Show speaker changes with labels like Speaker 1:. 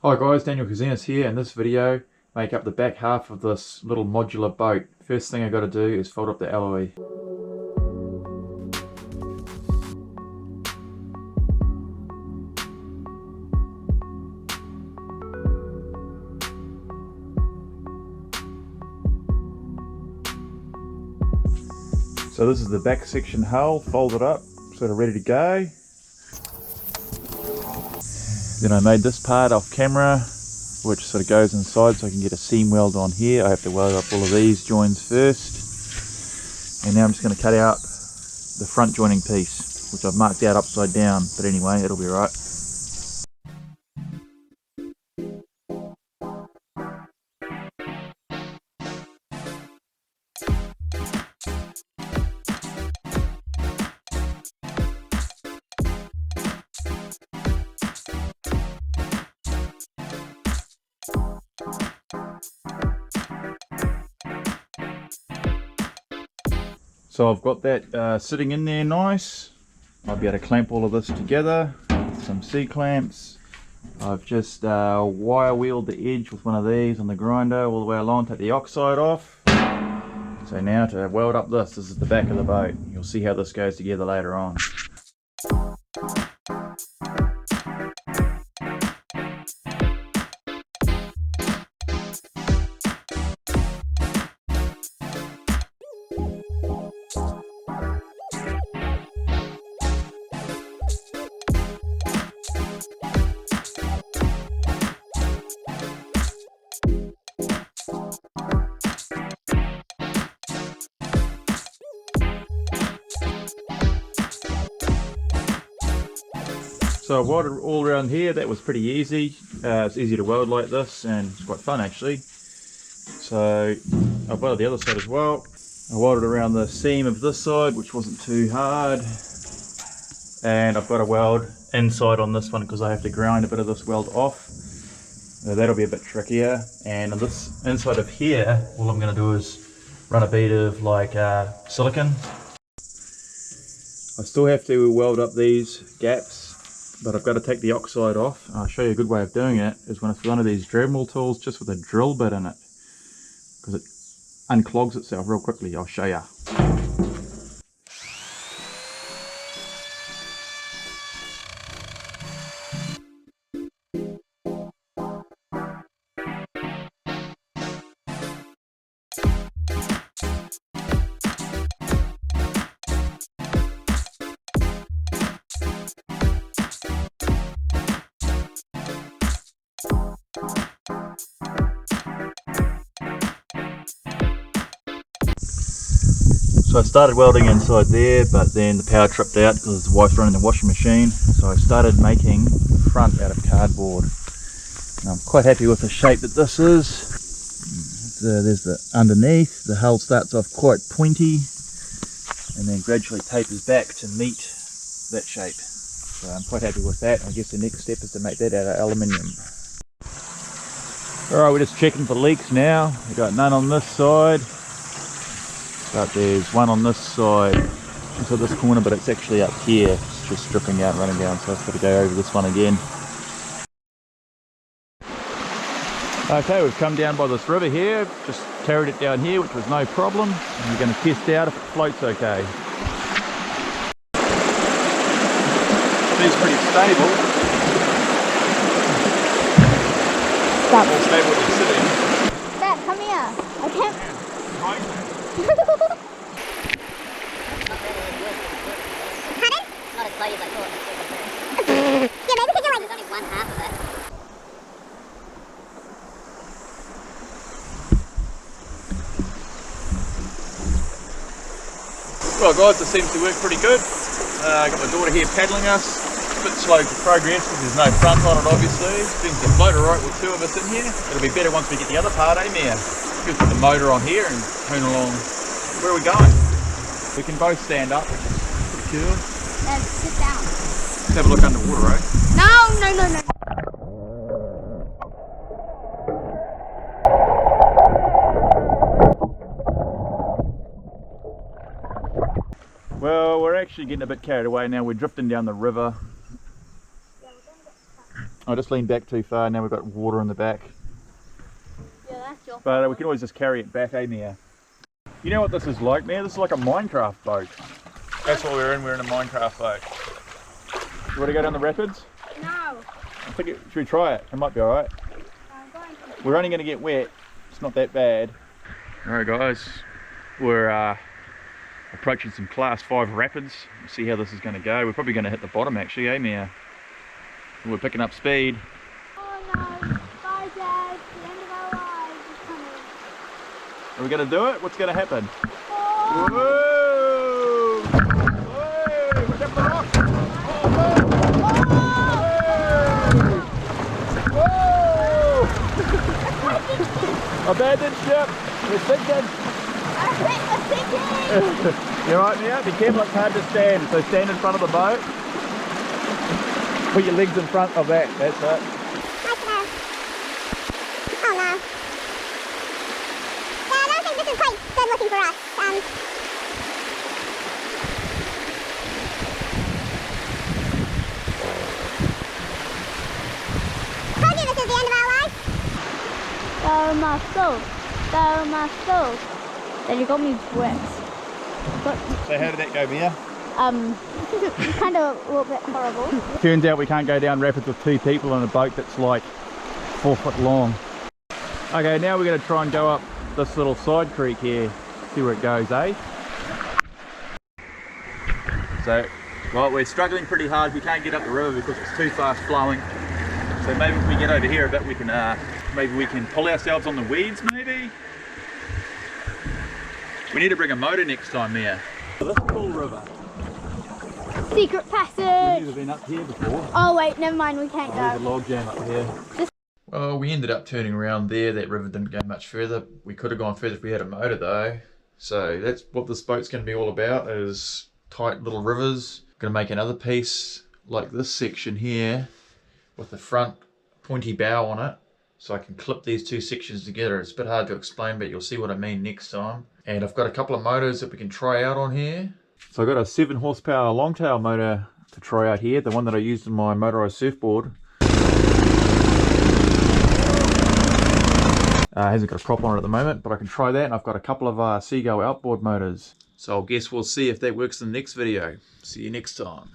Speaker 1: Hi guys, Daniel Kazinas here. In this video, make up the back half of this little modular boat. First thing I got to do is fold up the alloy. So this is the back section hull, folded up, sort of ready to go. Then I made this part off camera, which sort of goes inside so I can get a seam weld on here. I have to weld up all of these joins first. And now I'm just going to cut out the front joining piece, which I've marked out upside down, but anyway, it'll be right. So I've got that sitting in there nice. I'll be able to clamp all of this together with some C-clamps. I've just wire wheeled the edge with one of these on the grinder all the way along, take the oxide off. So now to weld up this is the back of the boat. You'll see how this goes together later on. So I welded all around here. That was pretty easy. It's easy to weld like this and it's quite fun actually. So I've welded the other side as well. I welded around the seam of this side, which wasn't too hard. And I've got a weld inside on this one because I have to grind a bit of this weld off. That'll be a bit trickier. And on this inside of here, all I'm going to do is run a bead of like silicone. I still have to weld up these gaps, but I've got to take the oxide off. I'll show you a good way of doing it is when it's one of these Dremel tools just with a drill bit in it, because it unclogs itself real quickly. I'll show you. So I started welding inside there, but then the power tripped out because the wife's running the washing machine. So I started making the front out of cardboard. And I'm quite happy with the shape that this is. There's the underneath, the hull starts off quite pointy and then gradually tapers back to meet that shape. So I'm quite happy with that. I guess the next step is to make that out of aluminium. Alright, we're just checking for leaks now. We've got none on this side. But there's one on this side, just at this corner, but it's actually up here. It's just dripping out, running down, so I've got to go over this one again. Okay, we've come down by this river here, just carried it down here, which was no problem. And we're going to test out if it floats okay. It's pretty stable.
Speaker 2: Stop.
Speaker 1: More stable than sitting.
Speaker 2: Dad, come here. I can't.
Speaker 3: Not as bloody as I thought. Yeah, maybe because you're like... There's only one half of it.
Speaker 1: Well guys, this seems to work pretty good. I got my daughter here paddling us. It's a bit slow to progress because there's no front on it obviously. Seems to float alright with two of us in here. It'll be better once we get the other part, eh man? Just put the motor on here and turn along. Where are we going? We can both stand up, which is pretty cool.
Speaker 2: Dad, sit down.
Speaker 1: Let's have a look underwater, eh?
Speaker 2: No.
Speaker 1: Well, we're actually getting a bit carried away now. We're drifting down the river. I just leaned back too far, now we've got water in the back.
Speaker 2: Yeah, that's your
Speaker 1: But we can always just carry it back, eh, Mia? You know what this is like, Mia? This is like a Minecraft boat. That's what we're in a Minecraft boat. You want to go down the rapids?
Speaker 2: No.
Speaker 1: I think should we try it? It might be alright.
Speaker 2: I'm going to.
Speaker 1: We're only going to get wet. It's not that bad. Alright guys, we're approaching some class 5 rapids. We'll see how this is going to go. We're probably going to hit the bottom actually, eh Mia? We're picking up speed.
Speaker 2: Oh no. Bye, Dad. The end of our lives is coming.
Speaker 1: Are we going to do it? What's going to happen?
Speaker 2: Oh.
Speaker 1: Whoa! Whoa! Watch out for the rock! Whoa! Whoa! Abandoned ship! We're sinking!
Speaker 2: We're sinking!
Speaker 1: You alright, Mia? Be careful, it's hard to stand. So stand in front of the boat. Put your legs in front of that. That's it.
Speaker 3: Oh no. Yeah, I don't think this is quite good looking for us. Told you this is the end of our life.
Speaker 2: Oh my soul. Oh my soul. Then you got me wet. But,
Speaker 1: So how did that go, Mia?
Speaker 2: kind of a little bit horrible.
Speaker 1: Turns out we can't go down rapids with 2 people in a boat that's like 4 foot long. Okay, now we're going to try and go up this little side creek here. See where it goes, eh? So, well, we're struggling pretty hard. We can't get up the river because it's too fast flowing. So maybe if we get over here a bit, we can maybe we can pull ourselves on the weeds, maybe. We need to bring a motor next time, Mia. This cool river.
Speaker 2: Secret
Speaker 1: We've
Speaker 2: passage.
Speaker 1: never been up here before.
Speaker 2: Oh wait, never mind. We can't
Speaker 1: There's a
Speaker 2: go.
Speaker 1: log jam up here. Well, we ended up turning around there. That river didn't go much further. We could have gone further if we had a motor though. So that's what this boat's going to be all about, is tight little rivers. Going to make another piece like this section here with the front pointy bow on it. So I can clip these 2 sections together. It's a bit hard to explain, but you'll see what I mean next time. And I've got a couple of motors that we can try out on here. So I've got a 7 horsepower longtail motor to try out here, the one that I used in my motorised surfboard. Hasn't got a prop on it at the moment, but I can try that. And I've got a couple of Seagull outboard motors. So I guess we'll see if that works in the next video. See you next time.